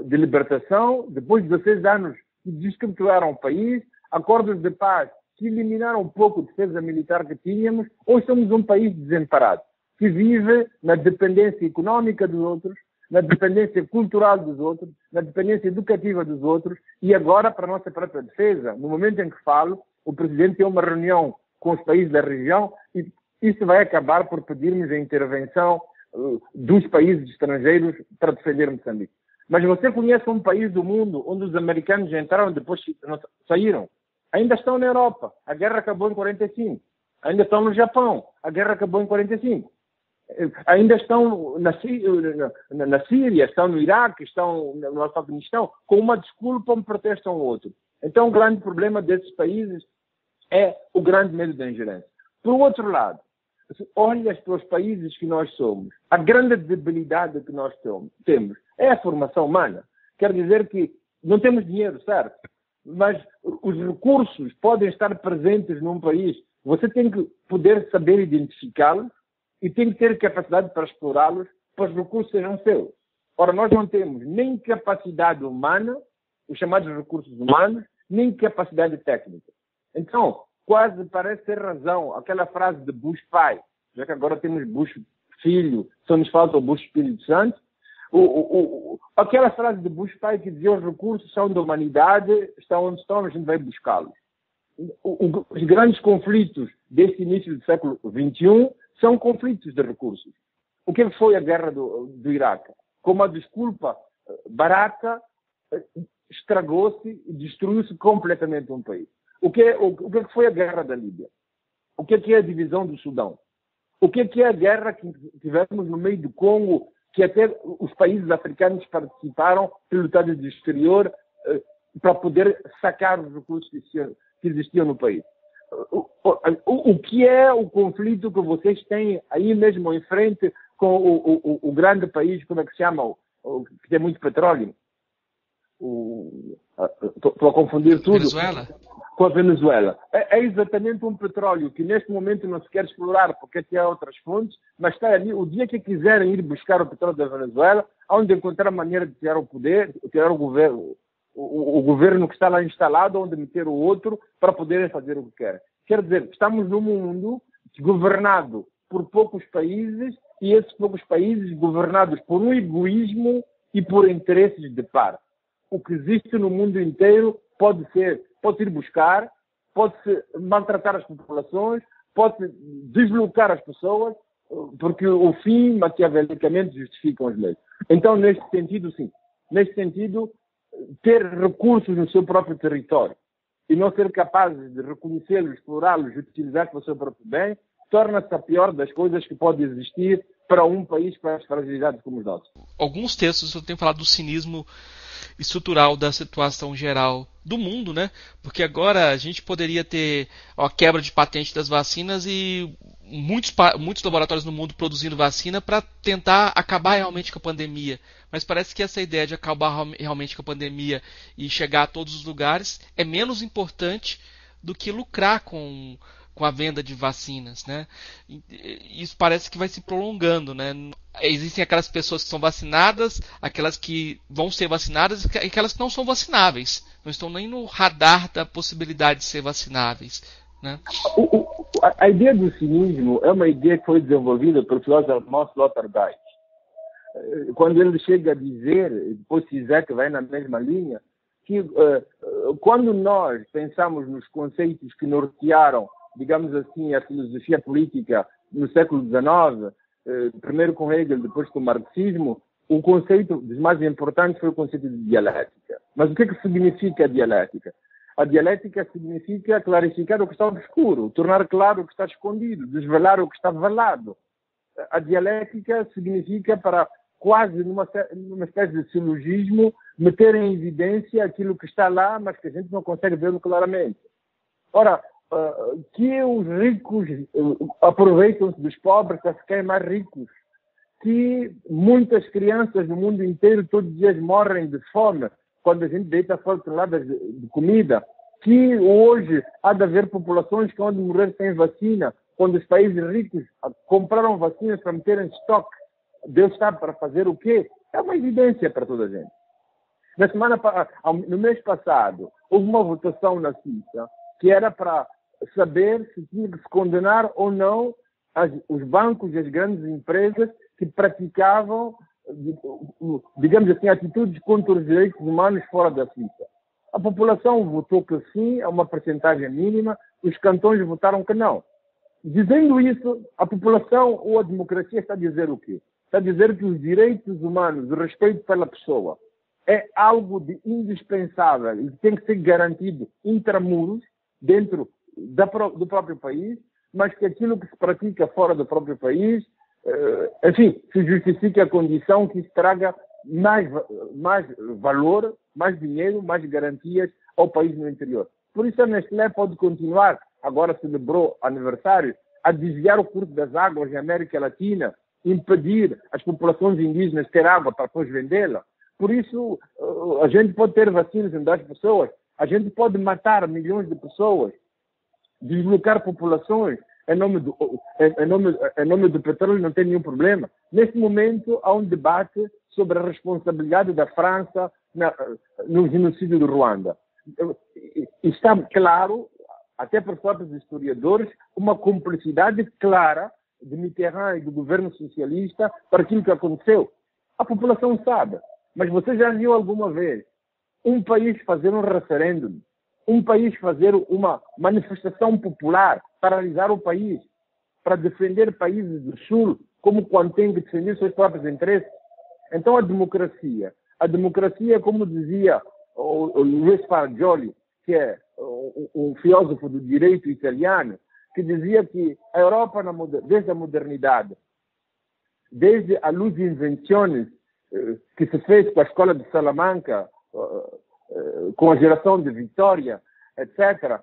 de libertação, depois de 16 anos que desestruturaram o país, acordos de paz que eliminaram um pouco a defesa militar que tínhamos. Hoje somos um país desamparado, que vive na dependência económica dos outros, na dependência cultural dos outros, na dependência educativa dos outros, e agora, para a nossa própria defesa, no momento em que falo, o Presidente tem uma reunião com os países da região e isso vai acabar por pedirmos a intervenção dos países estrangeiros para defender Moçambique. Mas você conhece um país do mundo onde os americanos entraram e depois saíram? Ainda estão na Europa. A guerra acabou em 45. Ainda estão no Japão. A guerra acabou em 45. Ainda estão na Síria, estão no Iraque, estão no Afeganistão, com uma desculpa, um protesto ao outro. Então, o grande problema desses países é o grande medo da ingerência. Por outro lado, olha para os países que nós somos. A grande debilidade que nós temos é a formação humana. Quer dizer que não temos dinheiro, certo? Mas os recursos podem estar presentes num país. Você tem que poder saber identificá-los e tem que ter capacidade para explorá-los para os recursos sejam seus. Ora, nós não temos nem capacidade humana, os chamados recursos humanos, nem capacidade técnica. Então, quase parece ter razão aquela frase de Bush pai, já que agora temos Bush filho, só nos falta o Bush Espírito Santo. Aquela frase de Bush pai que dizia os recursos são da humanidade, estão onde estão, a gente vai buscá-los. Os grandes conflitos deste início do século XXI são conflitos de recursos. O que foi a guerra do Iraque? Com uma desculpa barata, estragou-se e destruiu-se completamente um país. O que foi a guerra da Líbia? O que é a divisão do Sudão? O que é a guerra que tivemos no meio do Congo, que até os países africanos participaram pelo lado do exterior para poder sacar os recursos que existiam no país? O que é o conflito que vocês têm aí mesmo em frente com o grande país, como é que se chama, que tem muito petróleo? Estou a confundir tudo. Venezuela? Com a Venezuela. É exatamente um petróleo que neste momento não se quer explorar porque tem outras fontes, mas está ali. O dia que quiserem ir buscar o petróleo da Venezuela, onde encontrar a maneira de tirar o poder, tirar o governo que está lá instalado, onde meter o outro, para poderem fazer o que querem. Quer dizer, estamos num mundo governado por poucos países e esses poucos países governados por um egoísmo e por interesses de parte. O que existe no mundo inteiro pode-se ir buscar, pode-se maltratar as populações, pode-se deslocar as pessoas, porque o fim, maquiavelicamente, justifica os meios. Então, neste sentido, sim. Neste sentido, ter recursos no seu próprio território e não ser capazes de reconhecê-los, explorá-los, utilizar para o seu próprio bem, torna-se a pior das coisas que pode existir para um país com as fragilidades como os nossos. Alguns textos eu tenho falado do cinismo estrutural da situação geral do mundo, né? Porque agora a gente poderia ter a quebra de patente das vacinas e muitos laboratórios no mundo produzindo vacina para tentar acabar realmente com a pandemia. Mas parece que essa ideia de acabar realmente com a pandemia e chegar a todos os lugares é menos importante do que lucrar com a venda de vacinas, né? Isso parece que vai se prolongando, né? Existem aquelas pessoas que são vacinadas, aquelas que vão ser vacinadas e aquelas que não são vacináveis. Não estão nem no radar da possibilidade de ser vacináveis, né? A ideia do cinismo é uma ideia que foi desenvolvida pelo filósofo alemão Sloterdijk. Quando ele chega a dizer, depois Zizek vai na mesma linha, que quando nós pensamos nos conceitos que nortearam, digamos assim, a filosofia política no século XIX, primeiro com Hegel, depois com o marxismo, o conceito dos mais importantes foi o conceito de dialética. Mas o que significa a dialética? A dialética significa clarificar o que está obscuro, tornar claro o que está escondido, desvelar o que está velado. A dialética significa, para quase numa espécie de silogismo, meter em evidência aquilo que está lá, mas que a gente não consegue ver claramente. Ora, que os ricos aproveitam-se dos pobres para ficarem mais ricos, que muitas crianças no mundo inteiro todos os dias morrem de fome quando a gente deita fora toneladas de comida, que hoje há de haver populações que vão morrer sem vacina, quando os países ricos compraram vacinas para meter em estoque. Deus sabe para fazer o quê? É uma evidência para toda a gente. No mês passado, houve uma votação na Suíça que era para saber se tinha que se condenar ou não os bancos e as grandes empresas que praticavam, digamos assim, atitudes contra os direitos humanos fora da Suíça. A população votou que sim, a uma percentagem mínima, os cantões votaram que não. Dizendo isso, a população ou a democracia está a dizer o quê? Está a dizer que os direitos humanos, o respeito pela pessoa, é algo de indispensável e tem que ser garantido intramuros, dentro do próprio país, mas que aquilo que se pratica fora do próprio país, enfim, se justifique a condição que isso traga mais valor, mais dinheiro, mais garantias ao país no interior. Por isso a Nestlé pode continuar, agora celebrou aniversário, a desviar o curso das águas na América Latina, impedir as populações indígenas ter água para depois vendê-la. Por isso, a gente pode ter vacinas em 10 pessoas, a gente pode matar milhões de pessoas, deslocar populações em nome do petróleo, não tem nenhum problema. Neste momento, há um debate sobre a responsabilidade da França no genocídio do Ruanda. Está claro, até por próprios historiadores, uma cumplicidade clara de Mitterrand e do governo socialista para aquilo que aconteceu. A população sabe. Mas você já viu alguma vez um país fazer um referêndum, um país fazer uma manifestação popular, paralisar o país, para defender países do Sul, como quando tem que defender seus próprios interesses? Então a democracia, como dizia o Luis Fargioli, que é um filósofo do direito italiano, que dizia que a Europa, desde a modernidade, desde a luz de invenções que se fez com a escola de Salamanca, com a geração de Vitória, etc.,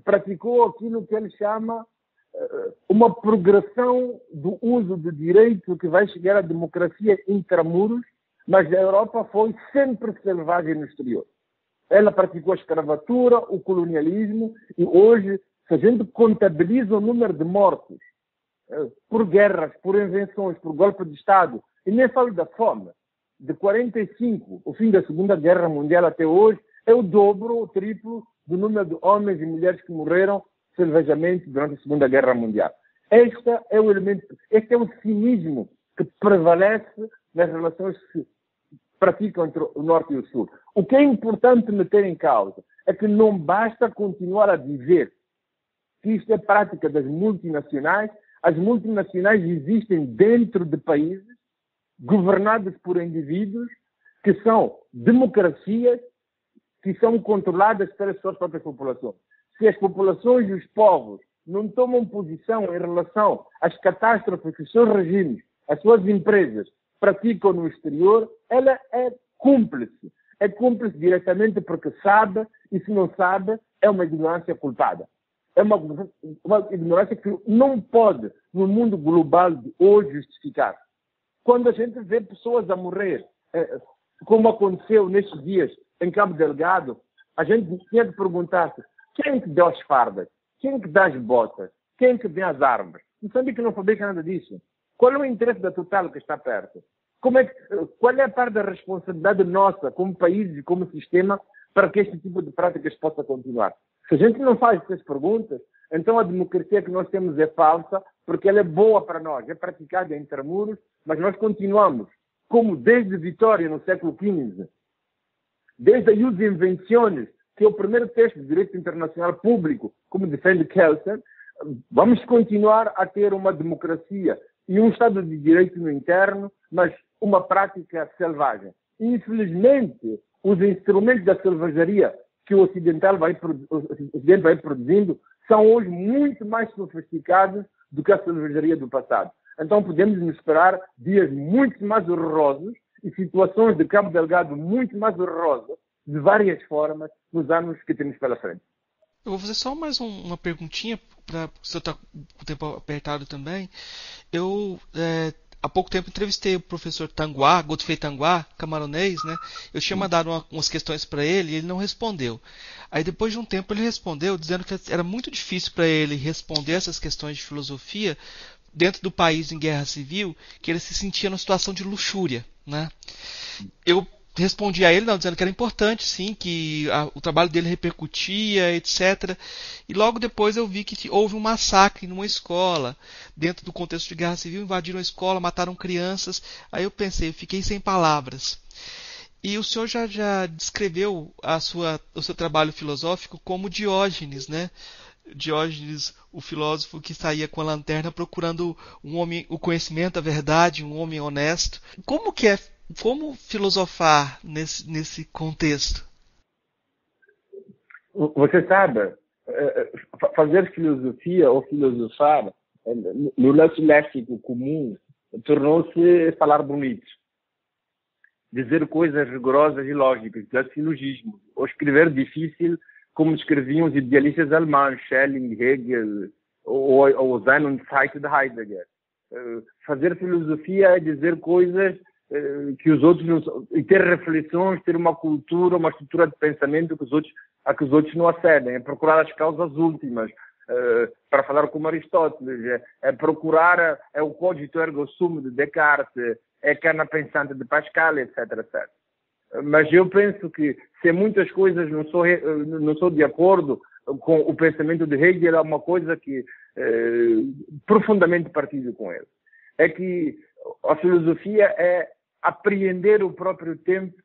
praticou aquilo que ele chama uma progressão do uso do direito que vai chegar à democracia intramuros, mas a Europa foi sempre selvagem no exterior. Ela praticou a escravatura, o colonialismo, e hoje, se a gente contabiliza o número de mortos por guerras, por invenções, por golpe de Estado, e nem falo da fome, de 45, o fim da Segunda Guerra Mundial até hoje, é o dobro, o triplo do número de homens e mulheres que morreram selvagamente durante a Segunda Guerra Mundial. Este é o cinismo que prevalece nas relações que se praticam entre o Norte e o Sul. O que é importante meter em causa é que não basta continuar a dizer que isto é prática das multinacionais. As multinacionais existem dentro de países governados por indivíduos que são democracias que são controladas pelas suas próprias populações. Se as populações e os povos não tomam posição em relação às catástrofes que os seus regimes, as suas empresas praticam no exterior, ela é cúmplice. É cúmplice diretamente porque sabe, e se não sabe, é uma ignorância culpada. É uma ignorância que não pode, no mundo global de hoje, justificar. Quando a gente vê pessoas a morrer, como aconteceu nestes dias em Cabo Delgado, a gente tinha de perguntar-se: quem é que deu as fardas? Quem é que dá as botas? Quem é que tem as armas? Moçambique não fabrica nada disso. Qual é o interesse da Total que está perto? Qual é a parte da responsabilidade nossa, como país e como sistema, para que este tipo de práticas possa continuar? Se a gente não faz essas perguntas, então a democracia que nós temos é falsa, porque ela é boa para nós, é praticada entre muros, mas nós continuamos, como desde Vitória, no século XV, desde a Ius Invenciones, que é o primeiro texto de direito internacional público, como defende Kelsen, vamos continuar a ter uma democracia e um Estado de Direito no interno, mas uma prática selvagem. Infelizmente, os instrumentos da selvageria que o Ocidente vai produzindo são hoje muito mais sofisticados do que a selvageria do passado. Então podemos nos esperar dias muito mais horrorosos e situações de Cabo Delgado muito mais horrorosas, de várias formas, nos anos que temos pela frente. Eu vou fazer só mais uma perguntinha, se eu estou com o tempo apertado também. há pouco tempo entrevistei o professor Tanguá, Godfrey Tanguá, camaronês, né? Eu tinha mandado umas questões para ele e ele não respondeu. Aí depois de um tempo ele respondeu, dizendo que era muito difícil para ele responder essas questões de filosofia dentro do país em guerra civil, que ele se sentia numa situação de luxúria, né? Eu respondi a ele, não, dizendo que era importante, sim, que o trabalho dele repercutia, etc. E logo depois eu vi que houve um massacre numa escola, dentro do contexto de guerra civil, invadiram a escola, mataram crianças. Aí eu pensei, eu fiquei sem palavras. E o senhor já descreveu o seu trabalho filosófico como Diógenes, né? Diógenes, o filósofo que saía com a lanterna procurando um homem, o conhecimento, a verdade, um homem honesto. Como filosofar nesse contexto? Você sabe, fazer filosofia ou filosofar no nosso léxico comum tornou-se falar bonito, dizer coisas rigorosas e lógicas, dar silogismo, ou escrever difícil, como escreviam os idealistas alemães, Schelling, Hegel, ou Sein und Zeit de Heidegger. Fazer filosofia é dizer coisas que os outros não, e ter reflexões, ter uma cultura, uma estrutura de pensamento a que os outros não acedem, é procurar as causas últimas, para falar como Aristóteles, é procurar o cogito ergo sum de Descartes, é a cana pensante de Pascal, etc, etc. Mas eu penso que se muitas coisas não sou de acordo com o pensamento de Hegel, é uma coisa que profundamente partilho com ele. É que a filosofia é apreender o próprio tempo,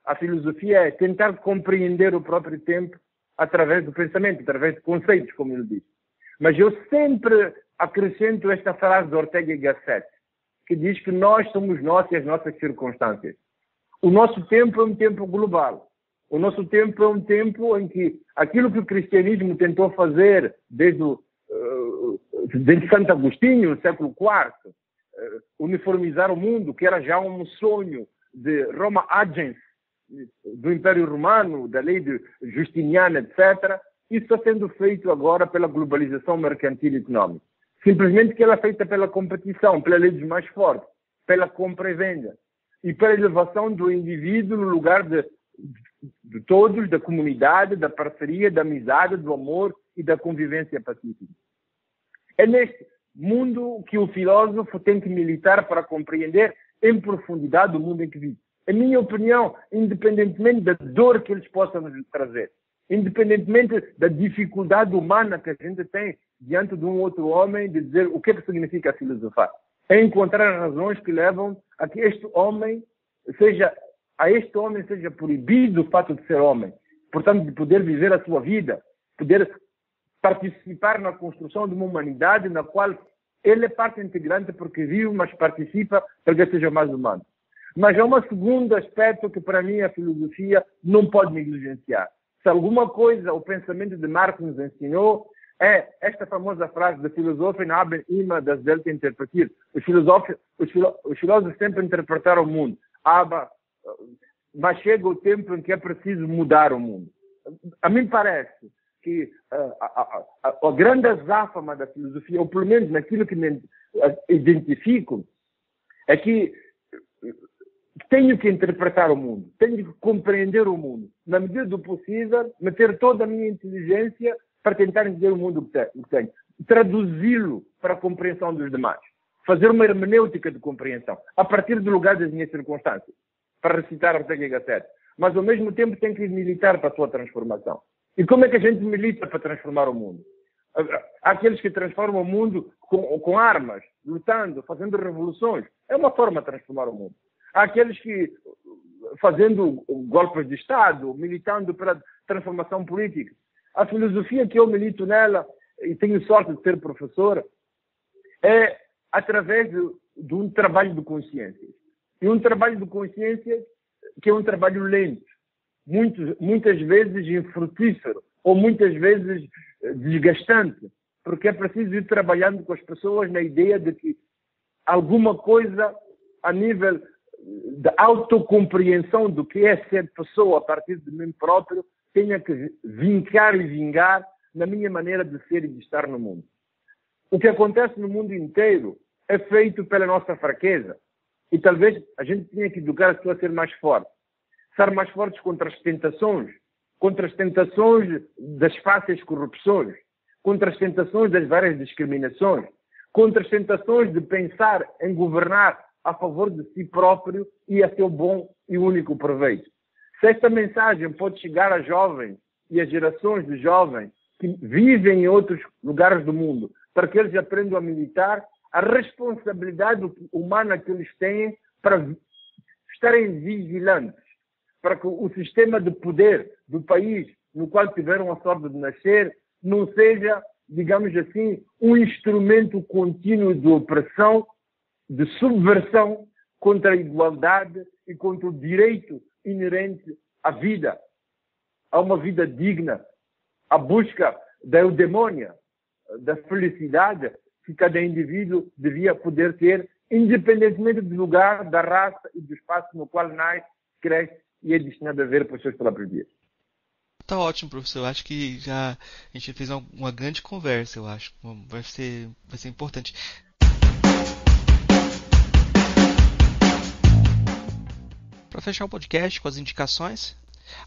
a filosofia é tentar compreender o próprio tempo através do pensamento, através de conceitos, como ele diz. Mas eu sempre acrescento esta frase de Ortega y Gasset, que diz que nós somos nós e as nossas circunstâncias. O nosso tempo é um tempo global. O nosso tempo é um tempo em que aquilo que o cristianismo tentou fazer desde Santo Agostinho, no século IV, uniformizar o mundo, que era já um sonho de Roma Agens, do Império Romano, da lei de Justiniano, etc., isso está sendo feito agora pela globalização mercantil e económica. Simplesmente que ela é feita pela competição, pela lei dos mais fortes, pela compra e venda, e pela elevação do indivíduo no lugar de todos, da comunidade, da parceria, da amizade, do amor e da convivência pacífica. É neste mundo que o filósofo tem que militar para compreender em profundidade o mundo em que vive. Em minha opinião, independentemente da dor que eles possam nos trazer, independentemente da dificuldade humana que a gente tem diante de um outro homem, de dizer o que significa filosofar. É encontrar razões que levam a que este homem seja proibido o fato de ser homem. Portanto, de poder viver a sua vida, poder participar na construção de uma humanidade na qual ele é parte integrante porque vive, mas participa para que seja mais humano. Mas há um segundo aspecto que, para mim, a filosofia não pode negligenciar. Se alguma coisa o pensamento de Marx nos ensinou, é esta famosa frase de Philosophen haben immer das Welt interpretiert. Os filósofos sempre interpretaram o mundo. Mas chega o tempo em que é preciso mudar o mundo. A mim parece que a grande azáfama da filosofia, ou pelo menos naquilo que me identifico, é que tenho que interpretar o mundo, tenho que compreender o mundo, na medida do possível, meter toda a minha inteligência para tentar entender o mundo que tenho, traduzi-lo para a compreensão dos demais, fazer uma hermenêutica de compreensão, a partir do lugar das minhas circunstâncias, para recitar Ortega y Gasset, mas ao mesmo tempo tenho que militar para a sua transformação. E como é que a gente milita para transformar o mundo? Há aqueles que transformam o mundo com armas, lutando, fazendo revoluções. É uma forma de transformar o mundo. Há aqueles que, fazendo golpes de Estado, militando pela transformação política. A filosofia que eu milito nela, e tenho sorte de ser professor, é através de um trabalho de consciência. E um trabalho de consciência que é um trabalho lento, muitas vezes infrutífero, ou muitas vezes desgastante, porque é preciso ir trabalhando com as pessoas na ideia de que alguma coisa a nível da autocompreensão do que é ser pessoa a partir de mim próprio tenha que vincar e vingar na minha maneira de ser e de estar no mundo. O que acontece no mundo inteiro é feito pela nossa fraqueza. E talvez a gente tenha que educar as pessoas a ser mais fortes. Ser mais fortes contra as tentações das fáceis corrupções, contra as tentações das várias discriminações, contra as tentações de pensar em governar a favor de si próprio e a seu bom e único proveito. Se esta mensagem pode chegar a jovens e a gerações de jovens que vivem em outros lugares do mundo, para que eles aprendam a militar, a responsabilidade humana que eles têm para estarem vigilantes, para que o sistema de poder do país no qual tiveram a sorte de nascer não seja, digamos assim, um instrumento contínuo de opressão, de subversão contra a igualdade e contra o direito inerente à vida, a uma vida digna, a busca da eudemônia, da felicidade que cada indivíduo devia poder ter, independentemente do lugar, da raça e do espaço no qual nasce, cresce e é destinado a ver por seus próprios dias. Tá ótimo, professor. Eu acho que já a gente fez uma grande conversa, eu acho. Vai ser importante. Para fechar o podcast com as indicações,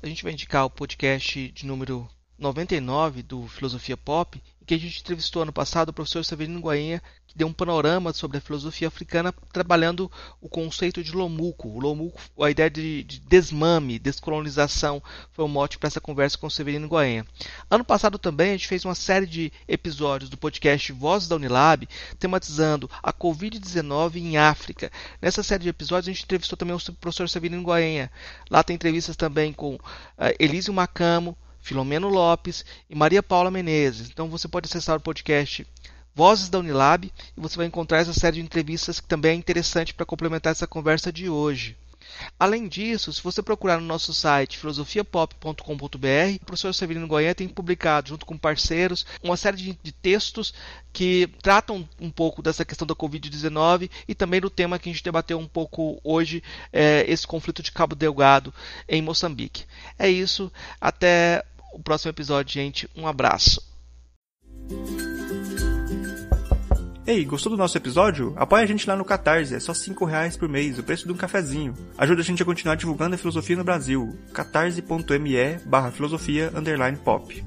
a gente vai indicar o podcast de número 99 do Filosofia Pop, em que a gente entrevistou ano passado o professor Severino Goenha, que deu um panorama sobre a filosofia africana, trabalhando o conceito de Lomuco. O Lomuco, a ideia de desmame, descolonização, foi o mote para essa conversa com o Severino Goenha. Ano passado também a gente fez uma série de episódios do podcast Vozes da Unilab, tematizando a Covid-19 em África. Nessa série de episódios a gente entrevistou também o professor Severino Goenha. Lá tem entrevistas também com Elísio Macamo, Filomeno Lopes e Maria Paula Menezes. Então você pode acessar o podcast Vozes da Unilab e você vai encontrar essa série de entrevistas que também é interessante para complementar essa conversa de hoje. Além disso, se você procurar no nosso site filosofiapop.com.br, o professor Severino Goenha tem publicado, junto com parceiros, uma série de textos que tratam um pouco dessa questão da Covid-19 e também do tema que a gente debateu um pouco hoje, esse conflito de Cabo Delgado em Moçambique. É isso, até o próximo episódio, gente. Um abraço. Ei, gostou do nosso episódio? Apoia a gente lá no Catarse, é só R$5 por mês, o preço de um cafezinho. Ajuda a gente a continuar divulgando a filosofia no Brasil. catarse.me/filosofia_pop